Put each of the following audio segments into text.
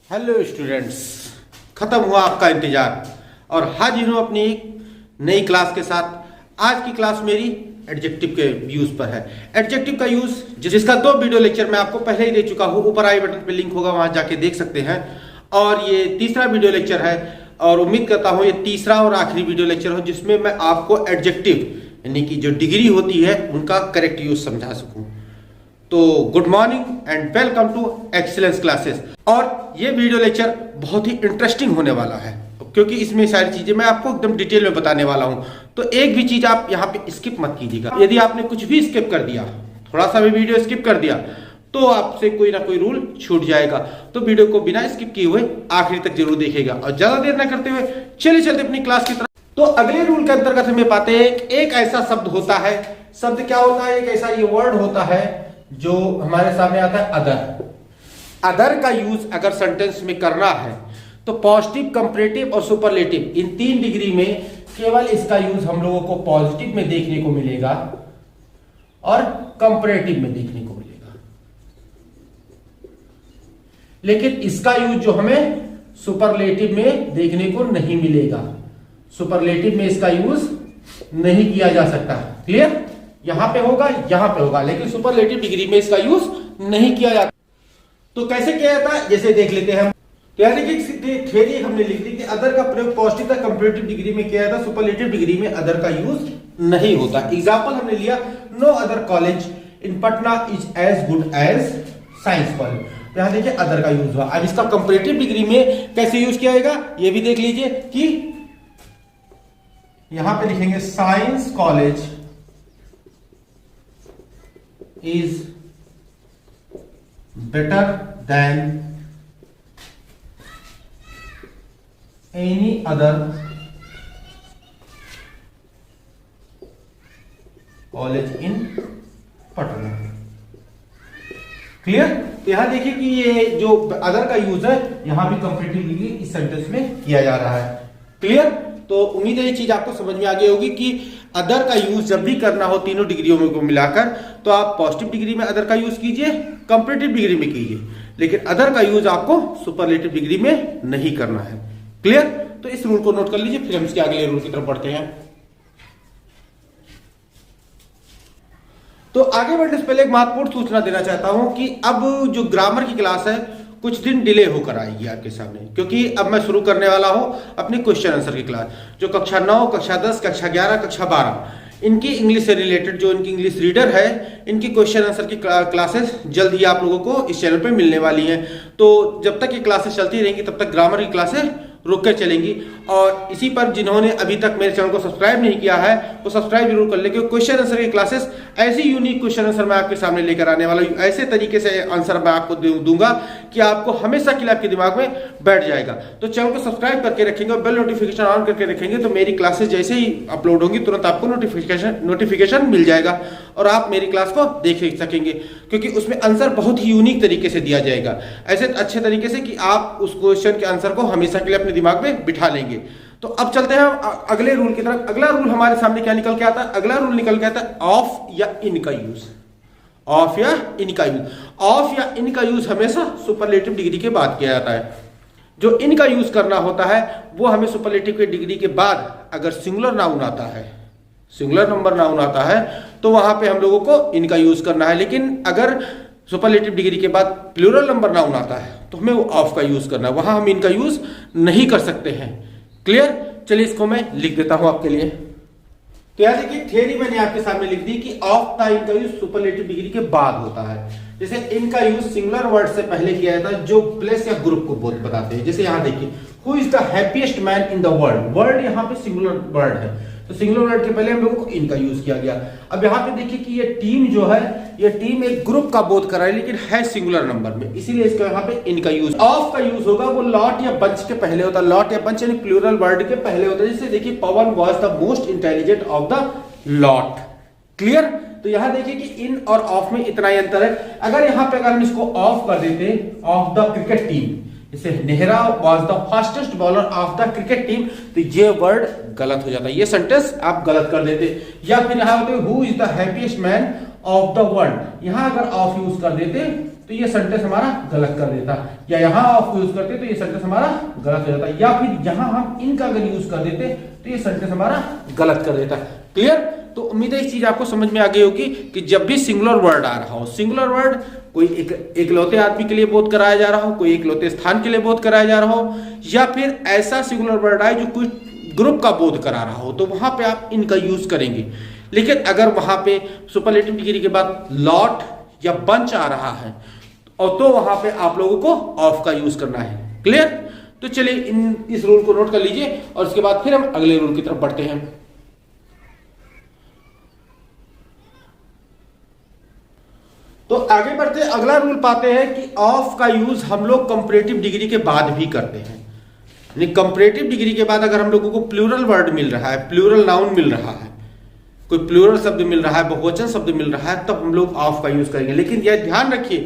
Hello students, खत्म हुआ आपका इंतजार और हाजिर हूँ अपनी एक नई क्लास के साथ। आज की क्लास मेरी एडजेक्टिव के यूज पर है। एडजेक्टिव का यूज जिसका 2 वीडियो लेक्चर मैं आपको पहले ही दे चुका हूँ, ऊपर आई बटन पे लिंक होगा, वहां जाके देख सकते हैं। और ये तीसरा वीडियो लेक्चर है और उम्मीद करता हूँ ये तीसरा और आखिरी वीडियो लेक्चर हो जिसमें मैं आपको एडजेक्टिव यानी कि जो डिग्री होती है उनका करेक्ट यूज समझा सकूं। तो good morning and welcome to Excellence Classes. और ये वीडियो लेक्चर बहुत ही इंटरेस्टिंग होने वाला है क्योंकि इसमें सारी चीजें मैं आपको एकदम डिटेल में बताने वाला हूं। तो एक भी चीज आप यहाँ पे स्किप मत कीजिएगा। यदि आपने कुछ भी स्किप कर दिया, थोड़ा सा भी वीडियो स्किप कर दिया, तो आपसे कोई ना कोई रूल छूट जाएगा। तो वीडियो को बिना स्किप किए हुए आखिरी तक जरूर देखिएगा और ज्यादा देर न करते हुए चलिए चलते अपनी क्लास की तरफ। तो अगले रूल के अंतर्गत हमें पाते हैं एक ऐसा शब्द होता है। शब्द क्या होता है? एक ऐसा ये वर्ड होता है जो हमारे सामने आता है अदर। अदर का यूज अगर सेंटेंस में करना है तो पॉजिटिव, कंपैरेटिव और सुपरलेटिव इन 3 डिग्री में केवल इसका यूज हम लोगों को पॉजिटिव में देखने को मिलेगा और कंपैरेटिव में देखने को मिलेगा, लेकिन इसका यूज जो हमें सुपरलेटिव में देखने को नहीं मिलेगा। सुपरलेटिव में इसका यूज नहीं किया जा सकता। क्लियर? यहां पे होगा, यहां पे होगा, लेकिन सुपरलेटिव डिग्री में इसका यूज नहीं किया जाता। तो कैसे किया जाता है जैसे देख लेते हैं हम। तो यानी कि थ्योरी हमने लिख दी कि अदर का प्रयोग पॉजिटिव तथा कंपैरेटिव डिग्री में किया जाता है, सुपरलेटिव डिग्री में अदर का यूज नहीं होता। एग्जांपल हमने लिया, no other college in Patna is as good as Science College. तो यहां देखिए अदर का यूज हुआ। अब इसका कंपैरेटिव डिग्री में कैसे यूज किया जाएगा ये भी देख लीजिए कि यहां पे लिखेंगे science college is better than any other college in Patna. Clear? तो यहां देखिए कि ये जो अदर का यूज है यहां भी कंपैरेटिव डिग्री इस सेंटेंस में किया जा रहा है। क्लियर? तो उम्मीद है ये चीज आपको समझ में आ गई होगी कि अदर का यूज जब भी करना हो तीनों डिग्रियों में को मिलाकर तो आप पॉजिटिव डिग्री में अदर का यूज कीजिए, कंपैरेटिव डिग्री में कीजिए, लेकिन अदर का यूज आपको सुपरलेटिव डिग्री में नहीं करना है। क्लियर? तो इस रूल को नोट कर लीजिए, फिर हम इसके अगले रूल की तरफ बढ़ते हैं। तो आगे बढ़ने से पहले एक महत्वपूर्ण सूचना देना चाहता हूं कि अब जो ग्रामर की क्लास है कुछ दिन डिले होकर आएगी आपके सामने, क्योंकि अब मैं शुरू करने वाला हूं अपनी क्वेश्चन आंसर की क्लास। जो कक्षा 9, कक्षा 10, कक्षा 11, कक्षा 12 इनकी इंग्लिश से रिलेटेड जो इनकी इंग्लिश रीडर है इनकी क्वेश्चन आंसर की क्लासेस जल्द ही आप लोगों को इस चैनल पे मिलने वाली हैं। तो जब तक ये क्लासेस चलती रहेंगी तब तक ग्रामर की क्लासेस रुक कर चलेंगी। और इसी पर जिन्होंने अभी तक मेरे चैनल को सब्सक्राइब नहीं किया है वो सब्सक्राइब जरूर कर ले, क्योंकि क्वेश्चन आंसर की क्लासेस ऐसी यूनिक क्वेश्चन आंसर मैं आपके सामने लेकर आने वाला हूं, ऐसे तरीके से आंसर मैं आपको दूंगा कि आपको हमेशा के लिए आपके दिमाग में बैठ जाएगा। तो चैनल को सब्सक्राइब करके रखेंगे और बेल नोटिफिकेशन ऑन करके रखेंगे तो मेरी क्लासेस जैसे ही अपलोड होंगी तुरंत आपको नोटिफिकेशन मिल जाएगा और आप मेरी क्लास को देख सकेंगे, क्योंकि उसमें आंसर बहुत ही यूनिक तरीके से दिया जाएगा, ऐसे अच्छे तरीके से कि आप उस क्वेश्चन के आंसर को हमेशा के लिए अपने दिमाग में बिठा लेंगे। तो अब चलते हैं अगले रूल की तरफ। अगला रूल हमारे सामने क्या निकल के आता है? अगला रूल निकल के आता है ऑफ या इन का यूज। ऑफ या इन का यूज। ऑफ या इन का यूज हमेशा सुपरलेटिव डिग्री के बाद किया जाता है। जो इन का यूज करना होता है वो हमें सुपरलेटिव के डिग्री के बाद अगर सिंगुलर नाउन आता है, सिंगुलर नंबर नाउन आता है तो वहां पे हम लोगों को इनका यूज करना है, लेकिन अगर सुपरलेटिव डिग्री के बाद प्लूरल नंबर नाउन आता है तो हमें वो ऑफ का यूज करना है, वहां हम इनका यूज नहीं कर सकते हैं। क्लियर? चलिए इसको मैं लिख देता हूं आपके लिए। तो याद देखिए थ्योरी मैंने आपके सामने लिख दी कि ऑफ का इनका यूज सुपरलेटिव डिग्री के बाद होता है। जैसे इनका यूज सिंगुलर वर्ड से पहले किया जाता है जो प्लेस या ग्रुप को बोल बताते हैं। जैसे यहां देखिए, who is the happiest man in the world. Word यहां पे सिंगुलर वर्ड है तो सिंगुलर वर्ड के पहले हम लोगों को इनका यूज किया गया। अब यहाँ पे देखिए कि ये टीम जो है ये टीम एक ग्रुप का बोध कर रहा है लेकिन है सिंगुलर नंबर में, इसीलिए इसका यहाँ पे इनका यूज। ऑफ का यूज होगा वो लॉट या बंच के पहले होता है। लॉट या बंच यानी प्लूरल वर्ड के पहले होता है। जैसे देखिए Pawan was the most intelligent of the lot. Clear? तो यहां देखिए कि इन और ऑफ में इतना ही अंतर है। अगर यहां पे अगर हम इसको ऑफ कर देते ऑफ द क्रिकेट टीम, जैसे Nehra was the fastest bowler of the cricket team, तो ये वर्ड गलत हो जाता है, ये सेंटेंस आप गलत कर देते। या फिर यहां होते who is the happiest man of the world, यहां अगर ऑफ यूज कर देते तो ये सेंटेंस हमारा गलत कर देता, या यहाँ ऑफ यूज करते तो ये सेंटेंस हमारा गलत हो जाता, या फिर यहाँ हम इनका अगर यूज कर देते तो ये सेंटेंस हमारा गलत कर देता। क्लियर? तो उम्मीद है इस चीज आपको समझ में आ गई होगी कि जब भी सिंगुलर वर्ड आ रहा हो, सिंगुलर वर्ड कोई एकलौते आदमी के लिए बोध कराया जा रहा हो, कोई एकलौते स्थान के लिए बोध कराया जा रहा हो, या फिर ऐसा सिंगुलर वर्ड आए जो कुछ ग्रुप का बोध करा रहा हो, तो वहां पे आप इनका यूज करेंगे। लेकिन अगर वहां पे सुपरलेटिव डिग्री के बाद लॉट या बंच आ रहा है और तो वहां पे आप लोगों को ऑफ का यूज करना है। क्लियर? तो चलिए इस रूल को नोट कर लीजिए और उसके बाद फिर हम अगले रूल की तरफ बढ़ते हैं। तो आगे बढ़ते अगला रूल पाते हैं कि ऑफ का यूज हम लोग कंपैरेटिव डिग्री के बाद भी करते हैं। यानी कंपैरेटिव डिग्री के बाद अगर हम लोगों को प्लूरल वर्ड मिल रहा है, प्लूरल नाउन मिल रहा है, कोई प्लूरल शब्द मिल रहा है, बहुवचन शब्द मिल रहा है, तब हम लोग ऑफ का यूज करेंगे। लेकिन यह ध्यान रखिए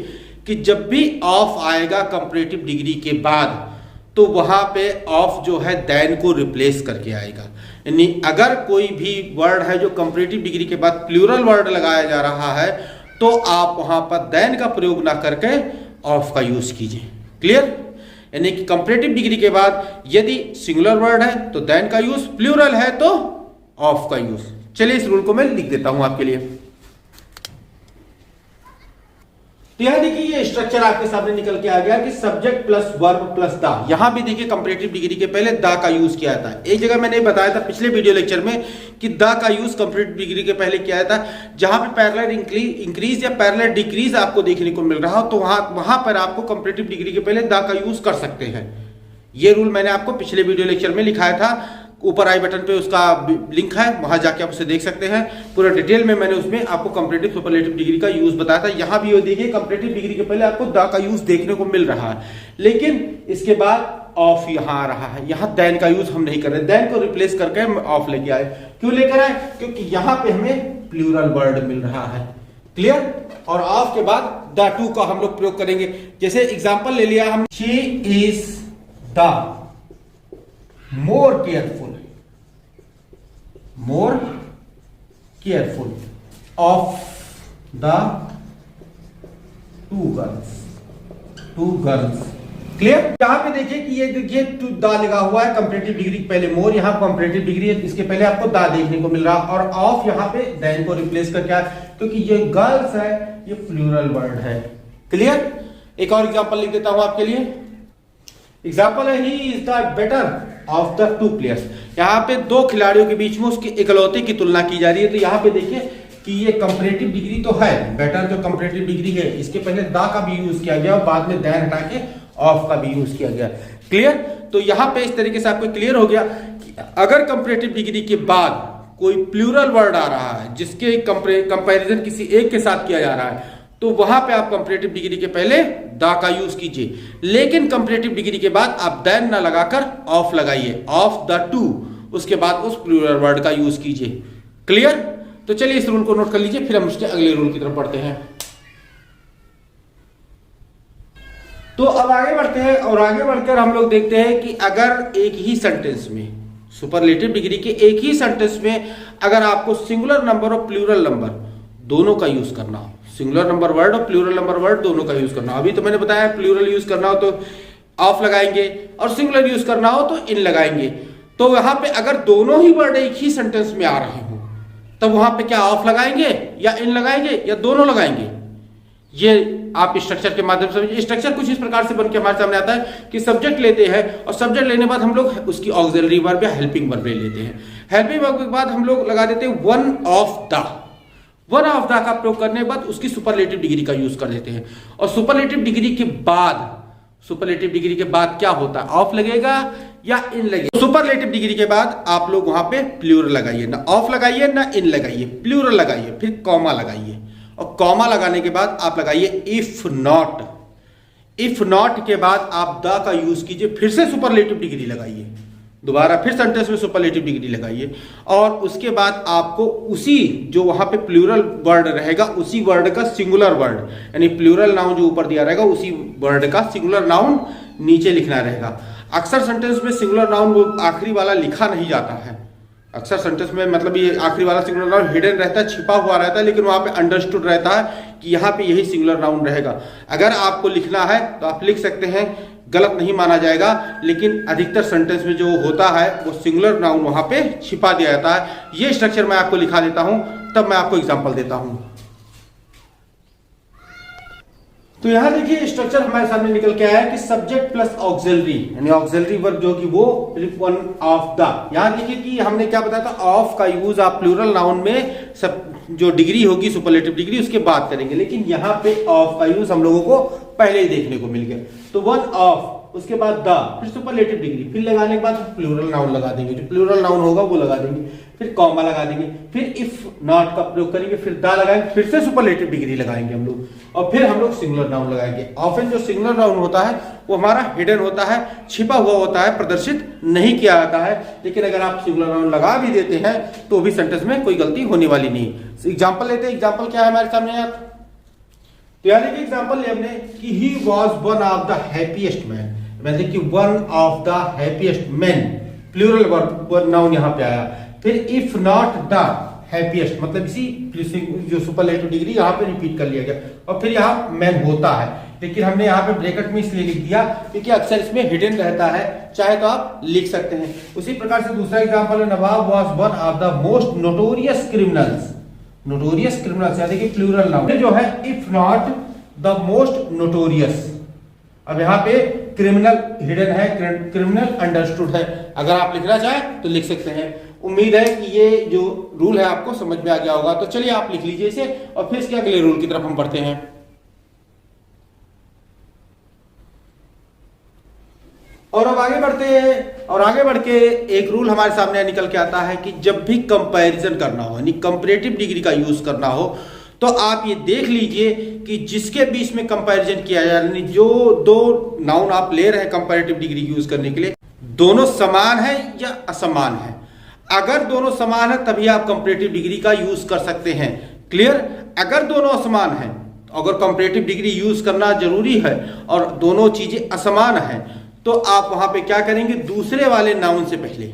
कि जब भी ऑफ आएगा कंपैरेटिव डिग्री के बाद तो वहां पे ऑफ जो है देन को रिप्लेस करके आएगा। यानी अगर कोई भी वर्ड है जो कंपैरेटिव डिग्री के बाद प्लूरल वर्ड लगाया जा रहा है तो आप वहां पर देन का प्रयोग ना करके ऑफ का यूज कीजिए। क्लियर? यानी कि कंपैरेटिव डिग्री के बाद यदि सिंगुलर वर्ड है तो देन का यूज, प्लूरल है तो ऑफ का यूज। चलिए इस रूल को मैं लिख देता हूं आपके लिए। तो यहां देखिए ये स्ट्रक्चर आपके सामने निकल के आ गया कि सब्जेक्ट प्लस वर्ब प्लस दा। यहां भी देखिए कंपैरेटिव डिग्री के पहले दा का यूज किया था। एक जगह मैंने बताया था पिछले वीडियो लेक्चर में कि दा का यूज कंपैरेटिव डिग्री के पहले किया था। जहां पे पैरेलल इंक्रीज या पैरेलल डिक्रीज आपको देखने को मिल रहा हो तो वहां पर आपको कंपैरेटिव डिग्री के पहले दा का यूज कर सकते हैं। ये रूल मैंने आपको पिछले वीडियो लेक्चर में लिखाया था, ऊपर आई बटन पे उसका लिंक है, वहां जाके आप उसे देख सकते हैं। पूरा डिटेल में मैंने उसमें आपको कंपैरेटिव सुपरलेटिव डिग्री का यूज बताया था। यहां भी देखिए कंपैरेटिव डिग्री के पहले आपको द का यूज देखने को मिल रहा है, लेकिन इसके बाद ऑफ यहां आ रहा है। यहां देन का यूज हम नहीं कर रहे, देन को रिप्लेस करके हम ऑफ लेके आए। क्यों लेकर आए? क्योंकि यहां पे हमें प्लूरल वर्ड मिल रहा है। क्लियर? और ऑफ के बाद द टू का हम लोग प्रयोग करेंगे। जैसे एग्जाम्पल ले लिया हम, she is the more careful of the two girls। Clear? यहां पे देखिए कि ये देखिए टू दा लगा हुआ है कंपैरेटिव डिग्री पहले मोर, यहां कंपैरेटिव डिग्री है, इसके पहले आपको दा देखने को मिल रहा है, और ऑफ यहां पे देन को रिप्लेस करके आया क्योंकि ये गर्ल्स है, ये प्लूरल वर्ड है। क्लियर? एक और एग्जांपल लिख देता हूं आपके लिए। एग्जाम्पल है, he is the better of the two players. यहाँ पे दो खिलाड़ियों के बीच में उसके इकलौते की तुलना की जा रही है। तो यहाँ पे देखिए कि ये कंपैरेटिव डिग्री तो है, बेटर जो कंपैरेटिव डिग्री है, इसके पहले दा का भी यूज किया गया और बाद में देन हटा के ऑफ का भी यूज किया गया। क्लियर? तो यहाँ पे इस तरीके से आपको क्लियर हो गया कि अगर कंपैरेटिव डिग्री के बाद कोई प्लूरल वर्ड आ रहा है जिसके कंपैरिजन किसी एक के साथ किया जा रहा है तो वहां पे आप कंपैरेटिव डिग्री के पहले दा का यूज कीजिए, लेकिन कंपैरेटिव डिग्री के बाद आप देन ना लगाकर ऑफ लगाइए, ऑफ द टू, उसके बाद उस प्लूरल वर्ड का यूज कीजिए। क्लियर? तो चलिए इस रूल को नोट कर लीजिए, फिर हम उसके अगले रूल की तरफ बढ़ते हैं। तो अब आगे बढ़ते हैं और आगे बढ़कर हम लोग देखते हैं कि अगर एक ही सेंटेंस में सुपरलेटिव डिग्री के एक ही सेंटेंस में अगर आपको सिंगुलर नंबर और प्लूरल नंबर दोनों का यूज करना हो, सिंगुलर नंबर वर्ड और प्लूरल नंबर वर्ड दोनों का यूज करना हो। अभी तो मैंने बताया प्लूरल यूज करना हो तो ऑफ लगाएंगे और सिंगुलर यूज करना हो तो इन लगाएंगे। तो वहां पे अगर दोनों ही वर्ड एक ही सेंटेंस में आ रहे हो तब वहां पे क्या ऑफ लगाएंगे या इन लगाएंगे या दोनों लगाएंगे? ये आप स्ट्रक्चर के माध्यम से समझिए। स्ट्रक्चर कुछ इस प्रकार से बनकर हमारे सामने आता है कि सब्जेक्ट लेते हैं और सब्जेक्ट लेने के बाद हम लोग उसकी ऑक्सिलरी वर्ब या हेल्पिंग वर्ब ले लेते हैं। हेल्पिंग वर्ब के बाद हम लोग लगा देते हैं वन ऑफ द का प्रयोग करने के बाद उसकी सुपरलेटिव डिग्री का यूज कर देते हैं। और सुपरलेटिव डिग्री के बाद क्या होता है? ऑफ लगेगा या इन लगेगा? सुपरलेटिव डिग्री के बाद आप लोग वहां पे प्लूरल लगाइए, ना ऑफ लगाइए ना इन लगाइए, प्लूरल लगाइए, फिर कॉमा लगाइए और कॉमा लगाने के बाद आप लगाइए इफ नॉट के बाद आप द का यूज कीजिए, फिर से सुपरलेटिव डिग्री लगाइए, दोबारा फिर सेंटेंस में सुपरलेटिव डिग्री लगाइए और उसके बाद आपको उसी जो वहां पे प्लूरल वर्ड रहेगा उसी वर्ड का सिंगुलर वर्ड यानी प्लूरल नाउन जो ऊपर दिया रहेगा उसी वर्ड का सिंगुलर नाउन नीचे लिखना रहेगा। अक्सर सेंटेंस में सिंगुलर नाउन वो आखिरी वाला लिखा नहीं जाता है, अक्सर सेंटेंस में मतलब ये आखिरी वाला सिंगुलर नाउन हिडन रहता है, छिपा हुआ रहता है, लेकिन वहाँ पे अंडरस्टूड रहता है कि यहाँ पे यही सिंगुलर नाउन रहेगा। अगर आपको लिखना है तो आप लिख सकते हैं, गलत नहीं माना जाएगा, लेकिन अधिकतर सेंटेंस में जो होता है वो सिंगुलर नाउन वहाँ पे छिपा दिया जाता है। ये स्ट्रक्चर मैं आपको लिखा देता हूँ, तब मैं आपको एग्जाम्पल देता हूँ। तो यहां देखिए स्ट्रक्चर हमारे सामने निकल के आया है कि सब्जेक्ट प्लस ऑक्सिलरी, यानी ऑक्सिलरी वर्ब जो कि वो वन ऑफ द। यहां देखिए कि हमने क्या बताया था, ऑफ का यूज आप प्लूरल नाउन में सब जो डिग्री होगी सुपरलेटिव डिग्री उसके बाद करेंगे, लेकिन यहाँ पे ऑफ का यूज हम लोगों को पहले ही देखने को मिल गया। तो वन ऑफ, उसके बाद द, फिर सुपरलेटिव डिग्री, फिर लगाने के बाद प्लूरल नाउन लगा देंगे, जो प्लूरल नाउन होगा वो लगा देंगे, फिर कॉमा लगा देंगे, फिर इफ नॉट का प्रयोग करेंगे, फिर द लगाएंगे, फिर से सुपरलेटिव डिग्री लगाएंगे हम लोग, और फिर हम लोग सिंगुलर नाउन लगाएंगे। ऑफन जो सिंगुलर नाउन होता है वो हमारा हिडन होता है, छिपा हुआ होता है, प्रदर्शित नहीं किया जाता है, लेकिन अगर आप सिंगुलर नाउन लगा भी देते हैं तो भी सेंटेंस में कोई गलती होने वाली नहीं। एग्जाम्पल लेते हैं, एग्जाम्पल क्या है हमारे सामने यार, तो यार देखिए एग्जाम्पल ले हमने कि he was one of the happiest man, मैं देखिए one of the happiest man, plural verb noun यहाँ पे आया, फिर इफ नॉट द हैप्पीएस्ट, मतलब इसी जो सुपरलेटिव डिग्री यहाँ पे रिपीट कर लिया गया, और फिर यहाँ मैन होता है, लेकिन हमने यहाँ पे ब्रैकेट में इसलिए लिख दिया क्योंकि अक्सर इसमें हिडन रहता है, चाहे तो आप लिख सकते हैं। उसी प्रकार से दूसरा एग्जाम्पल है, Nawab was one of the most notorious criminals, notorious criminals यानी कि प्लूरल नाउन जो है, if not the most notorious. अब यहाँ पे क्रिमिनल हिडन है, क्रिमिनल अंडरस्टूड है, अगर आप लिखना चाहें तो लिख सकते हैं। उम्मीद है कि ये जो रूल है आपको समझ में आ गया होगा, तो चलिए आप लिख लीजिए इसे और फिर इसके अगले रूल की तरफ हम बढ़ते हैं। और अब आगे बढ़ते हैं, और आगे बढ़ के एक रूल हमारे सामने निकल के आता है कि जब भी कंपैरिजन करना हो, यानी कंपैरेटिव डिग्री का यूज करना हो, तो आप ये देख लीजिए कि जिसके बीच में कंपैरिजन किया जाए, यानी जो दो नाउन आप ले रहे हैं कंपैरेटिव डिग्री यूज करने के लिए, दोनों समान है या असमान है। अगर दोनों समान है तभी आप कंपैरेटिव डिग्री का यूज कर सकते हैं। क्लियर? अगर दोनों असमान हैं, अगर कंपैरेटिव डिग्री यूज करना जरूरी है और दोनों चीजें असमान हैं, तो आप वहां पे क्या करेंगे, दूसरे वाले नाउन से पहले,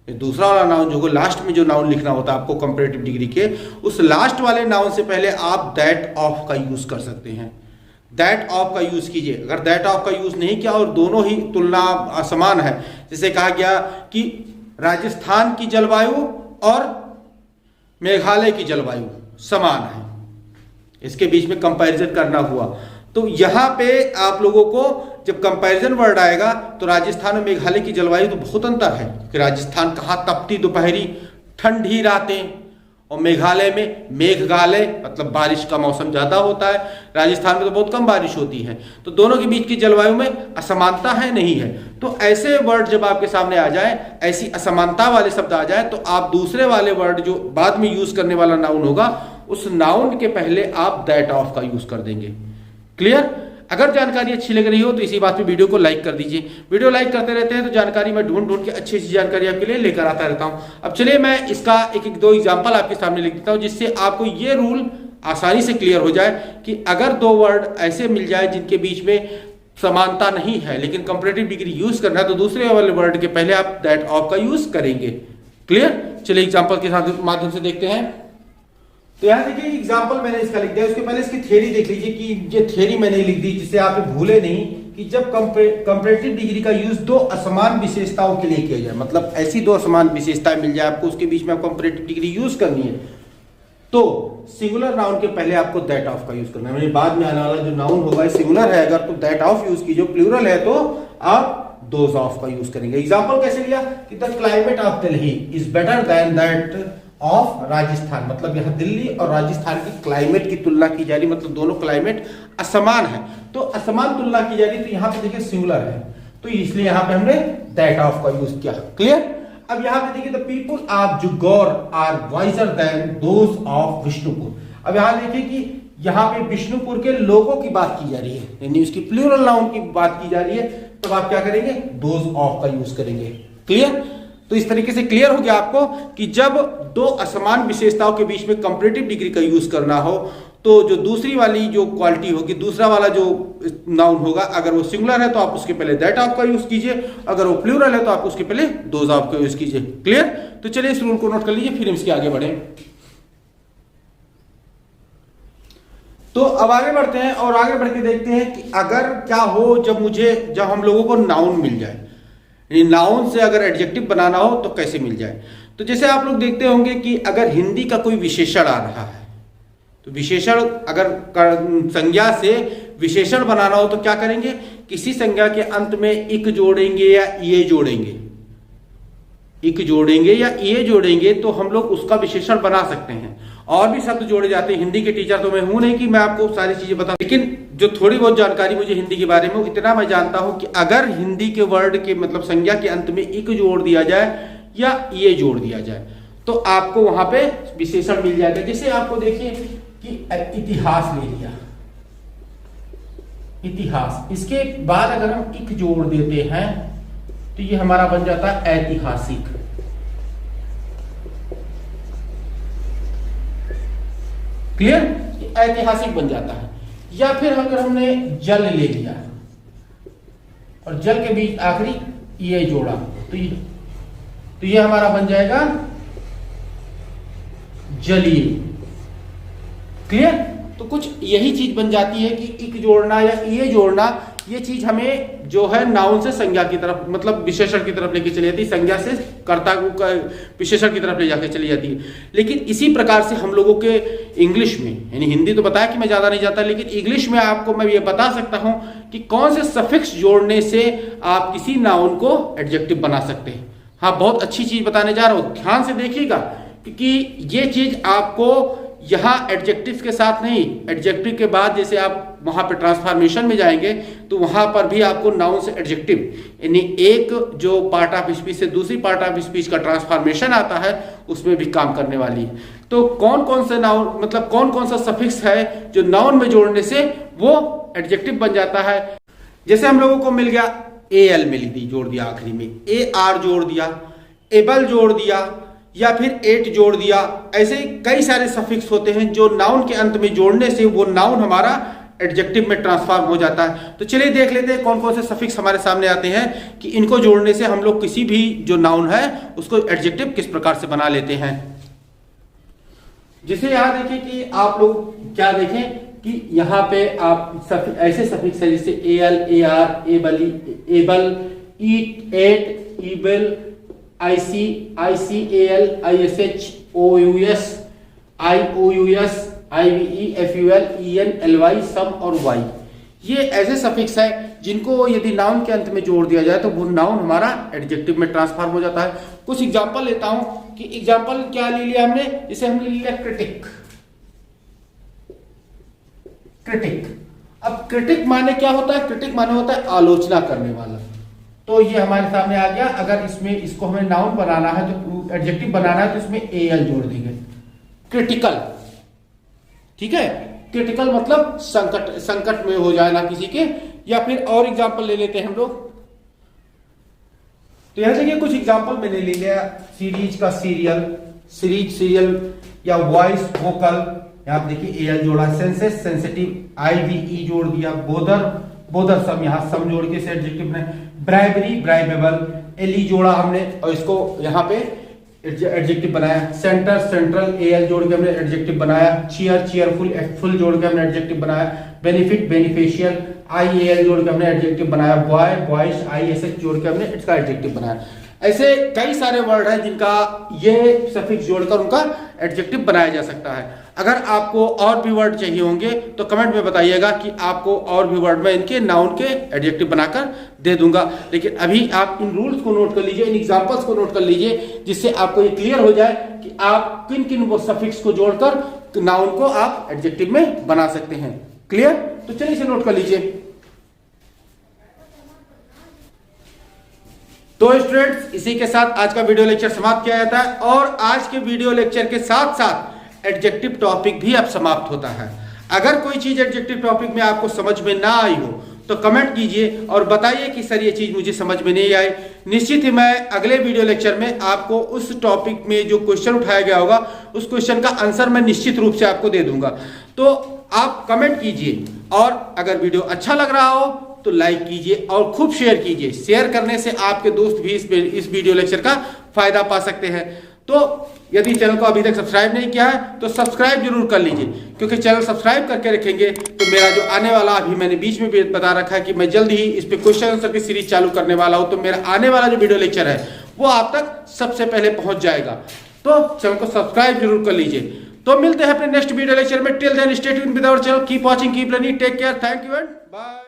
दूसरा वाला नाउन जो लास्ट में जो नाउन लिखना होता है आपको कंपैरेटिव डिग्री के, उस लास्ट वाले नाउन से पहले आप दैट ऑफ का यूज कर सकते हैं। दैट ऑफ का यूज कीजिए। अगर दैट ऑफ का यूज नहीं किया और दोनों ही तुलना असमान है, जैसे कहा गया कि राजस्थान की जलवायु और मेघालय की जलवायु समान है, इसके बीच में कंपैरिजन करना हुआ, तो यहां पे आप लोगों को जब कंपैरिजन वर्ड आएगा तो राजस्थान और मेघालय की जलवायु तो बहुत अंतर है कि राजस्थान कहाँ तपती दोपहरी ठंडी रातें, और मेघालय में मेघगालय मतलब बारिश का मौसम ज्यादा होता है, राजस्थान में तो बहुत कम बारिश होती है। तो दोनों के बीच की जलवायु में असमानता है नहीं है। तो ऐसे वर्ड जब आपके सामने आ जाए, ऐसी असमानता वाले शब्द आ जाए, तो आप दूसरे वाले वर्ड जो बाद में यूज करने वाला नाउन होगा, उस नाउन के पहले आप दैट ऑफ का यूज कर देंगे। क्लियर? अगर जानकारी अच्छी लग रही हो तो इसी बात पे वीडियो को लाइक कर दीजिए। वीडियो लाइक करते रहते हैं तो जानकारी मैं ढूंढ के अच्छी जानकारी आपके लिए लेकर आता रहता हूं। अब चलिए मैं इसका एक दो एग्जांपल आपके सामने लिख देता हूं, जिससे आपको ये रूल आसानी से क्लियर हो जाए कि अगर दो वर्ड ऐसे मिल जाए जिनके बीच में समानता नहीं है लेकिन कंपैरेटिव डिग्री यूज करना है, तो दूसरे वाले वर्ड के पहले आप दैट ऑफ का यूज करेंगे। क्लियर? चलिए एग्जाम्पल के माध्यम से देखते हैं। तो यहां देखिए एग्जाम्पल मैंने इसका लिख दिया, उसके पहले इसकी थ्योरी देख लीजिए कि ये थ्योरी मैंने लिख दी जिससे आप भूले नहीं कि जब कंपैरेटिव डिग्री का यूज दो असमान विशेषताओं के लिए किया जाए, मतलब ऐसी दो असमान विशेषताएं मिल जाए आपको, उसके बीच में आप कंपैरेटिव डिग्री यूज करनी है, तो सिंगुलर नाउन के पहले आपको दैट ऑफ का यूज करना है। बाद में आने वाला जो नाउन होगा सिंगुलर है, अगर तो दैट ऑफ यूज कीजिए, प्लूरल है तो आप दोज ऑफ का यूज करेंगे। एग्जाम्पल कैसे लिया कि the climate of Delhi is better than that of Rajasthan, मतलब यहां दिल्ली और राजस्थान की क्लाइमेट की तुलना की जा रही, मतलब दोनों क्लाइमेट असमान है, तो असमान तुलना की जा रही, तो यहां पे देखिए सिंगुलर है, तो इसलिए यहां पे हमने दैट ऑफ का यूज किया। क्लियर? अब यहां पे देखिए the people of Jugaur are wiser than those of Vishnupur. अब यहां देखिए कि यहां पे विष्णुपुर के लोगों की बात की जा रही है, यानी उसकी प्लूरल नाउन की बात की जा रही है, तो आप क्या करेंगे, दोज ऑफ का यूज करेंगे। क्लियर? तो इस तरीके से क्लियर हो गया आपको कि जब दो असमान विशेषताओं के बीच में कंपैरेटिव डिग्री का यूज करना हो, तो जो दूसरी वाली जो क्वालिटी होगी, दूसरा वाला जो नाउन होगा, अगर वो सिंगुलर है तो आप उसके पहले दैट ऑफ का यूज कीजिए, अगर वो प्लूरल है तो आप उसके पहले दोज ऑफ का यूज कीजिए। क्लियर? तो चलिए इस रूल को नोट कर लीजिए, फिर इसके आगे बढ़े। तो अब आगे बढ़ते हैं और आगे बढ़ के देखते हैं कि अगर क्या हो जब हम लोगों को नाउन मिल जाए, नाउन से अगर एडजेक्टिव बनाना हो तो कैसे मिल जाए। तो जैसे आप लोग देखते होंगे कि अगर हिंदी का कोई विशेषण आ रहा है तो विशेषण अगर संज्ञा से विशेषण बनाना हो तो क्या करेंगे, किसी संज्ञा के अंत में इक जोड़ेंगे या ये जोड़ेंगे, इक जोड़ेंगे या ये जोड़ेंगे तो हम लोग उसका विशेषण बना सकते हैं। और भी शब्द जोड़े जाते हैं, हिंदी के टीचर तो मैं हूं नहीं कि मैं आपको सारी चीजें बताऊं, लेकिन जो थोड़ी बहुत जानकारी मुझे हिंदी के बारे में इतना मैं जानता हूं कि अगर हिंदी के वर्ड के मतलब संज्ञा के अंत में इक जोड़ दिया जाए या ये जोड़ दिया जाए तो आपको वहां पे विशेषण मिल जाएगा। जैसे आपको देखिए कि इतिहास ले लिया, इतिहास, इसके बाद अगर हम इक जोड़ देते हैं तो ये हमारा बन जाता है ऐतिहासिक। क्लियर, ऐतिहासिक बन जाता है। या फिर अगर हमने जल ले लिया और जल के बीच आखिरी ये जोड़ा तो ये हमारा बन जाएगा जलीय। क्लियर, तो कुछ यही चीज बन जाती है कि इक जोड़ना या ये जोड़ना, ये चीज हमें जो है नाउन से संज्ञा की तरफ मतलब विशेषण की तरफ लेके चली जाती है, संज्ञा से कर्ता को विशेषण की तरफ ले जाके चली जाती है। लेकिन इसी प्रकार से हम लोगों के इंग्लिश में, यानी हिंदी तो बताया कि मैं ज्यादा नहीं जाता, लेकिन इंग्लिश में आपको मैं ये बता सकता हूं कि कौन से सफिक्स जोड़ने से आप किसी नाउन को एडजेक्टिव बना सकते हैं। हाँ, बहुत अच्छी चीज बताने जा रहा हूं, ध्यान से देखिएगा, क्योंकि ये चीज आपको यहां एडजेक्टिव के साथ नहीं, एडजेक्टिव के बाद जैसे आप वहां पे ट्रांसफॉर्मेशन में जाएंगे तो वहां पर भी आपको नाउन से एडजेक्टिव, यानी एक जो पार्ट ऑफ स्पीच से दूसरी पार्ट ऑफ स्पीच का ट्रांसफॉर्मेशन आता है उसमें भी काम करने वाली है। तो कौन कौन से नाउन मतलब कौन कौन सा सफिक्स है जो नाउन में जोड़ने से वो एडजेक्टिव बन जाता है। जैसे हम लोगों को मिल गया एल मिली थी, जोड़ दिया आखिरी में, ए आर जोड़ दिया, एबल जोड़ दिया या फिर एट जोड़ दिया। ऐसे कई सारे सफिक्स होते हैं जो नाउन के अंत में जोड़ने से वो नाउन हमारा एडजेक्टिव में ट्रांसफॉर्म हो जाता है। तो चलिए देख लेते हैं कौन कौन से सफिक्स हमारे सामने आते हैं कि इनको जोड़ने से हम लोग किसी भी जो नाउन है उसको एडजेक्टिव किस प्रकार से बना लेते हैं। जिसे यहां देखें कि आप लोग क्या देखें कि यहाँ पे आप ऐसे सफिक्स है जैसे A L, A R, ably, able, ईट, ate, ible, I C A L, I S H, O U S, I O U S, I V E, F U L, E N, L Y, some और Y. ये ऐसे suffix है जिनको यदि noun के अंत में जोड़ दिया जाए तो वो नाउन हमारा एडजेक्टिव में ट्रांसफॉर्म हो जाता है। कुछ एग्जांपल लेता हूं कि एग्जांपल क्या ले लिया हमने, जैसे हमने ले लिया क्रिटिक। क्रिटिक, अब क्रिटिक माने क्या होता है, क्रिटिक माने होता है आलोचना करने वाला। तो ये हमारे सामने आ गया। अगर इसमें इसको हमें नाउन बनाना है तो एडजेक्टिव बनाना है तो इसमें ए एल जोड़ देंगे, क्रिटिकल। ठीक है, क्रिटिकल मतलब संकट में हो जाना किसी के। या फिर और एग्जांपल ले लेते हैं हम लोग। तो यहां देखिए कुछ एग्जांपल मैंने ले लिया, सीरीज का सीरियल, सीरियल या वॉइस वोकल, यहां आप देखिए एल जोड़ा, सेंसेस सेंसिटिव, IVE जोड़ दिया, बोदर सम, यहां सम जोड़ के एडजेक्टिव ने, ब्राइबरी ब्राइबेबल, एली जोड़ा हमने और इसको यहां पे एडजेक्टिव बनाया, सेंटर सेंट्रल, एल जोड़ के हमने एडजेक्टिव बनाया, चीयर चीयरफुल, फुल जोड़ के हमने एडजेक्टिव बनाया, बेनिफिट बेनिफिशियल, IAL जोड़ के हमने एडजेक्टिव बनाया, बॉय बॉयश, ISH जोड़ के हमने इसका एडजेक्टिव बनाया। ऐसे कई सारे वर्ड हैं जिनका ये सफिक्स जोड़कर उनका एडजेक्टिव बनाया जा सकता है। अगर आपको और भी वर्ड चाहिए होंगे तो कमेंट में बताइएगा कि आपको और भी वर्ड में इनके नाउन के एडजेक्टिव बनाकर दे दूंगा। लेकिन अभी आप इन रूल्स को नोट कर लीजिए, इन एग्जांपल्स को नोट कर लीजिए, जिससे आपको ये क्लियर हो जाए कि आप किन किन वो सफिक्स को जोड़कर नाउन को आप एडजेक्टिव में बना सकते हैं। क्लियर? तो चलिए इसे नोट कर लीजिए। तो स्टूडेंट्स, इसी के साथ आज का वीडियो लेक्चर समाप्त किया जाता है और आज के वीडियो लेक्चर के साथ साथ एडजेक्टिव टॉपिक भी अब समाप्त होता है। अगर कोई चीज एडजेक्टिव टॉपिक में आपको समझ में ना आई हो तो कमेंट कीजिए और बताइए कि सर ये चीज मुझे समझ में नहीं आई। निश्चित ही मैं अगले वीडियो लेक्चर में आपको उस टॉपिक में जो क्वेश्चन उठाया गया होगा उस क्वेश्चन का आंसर मैं निश्चित रूप से आपको दे दूंगा। तो आप कमेंट कीजिए और अगर वीडियो अच्छा लग रहा हो तो लाइक कीजिए और खूब शेयर कीजिए। शेयर करने से आपके दोस्त भी इस वीडियो लेक्चर का फायदा पा सकते हैं। तो यदि चैनल को अभी तक सब्सक्राइब नहीं किया है तो सब्सक्राइब जरूर कर लीजिए, क्योंकि चैनल सब्सक्राइब करके रखेंगे तो मेरा जो आने वाला, अभी मैंने बीच में भी बता रखा है कि मैं जल्द ही इस पे क्वेश्चन आंसर की सीरीज चालू करने वाला हूं, तो मेरा आने वाला जो वीडियो लेक्चर है वो आप तक सबसे पहले पहुंच जाएगा। तो चैनल को सब्सक्राइब जरूर कर लीजिए। तो मिलते हैं अपने नेक्स्ट वीडियो लेक्चर में। Till then stay tuned with our channel, keep watching, keep learning, take care, thank you and bye.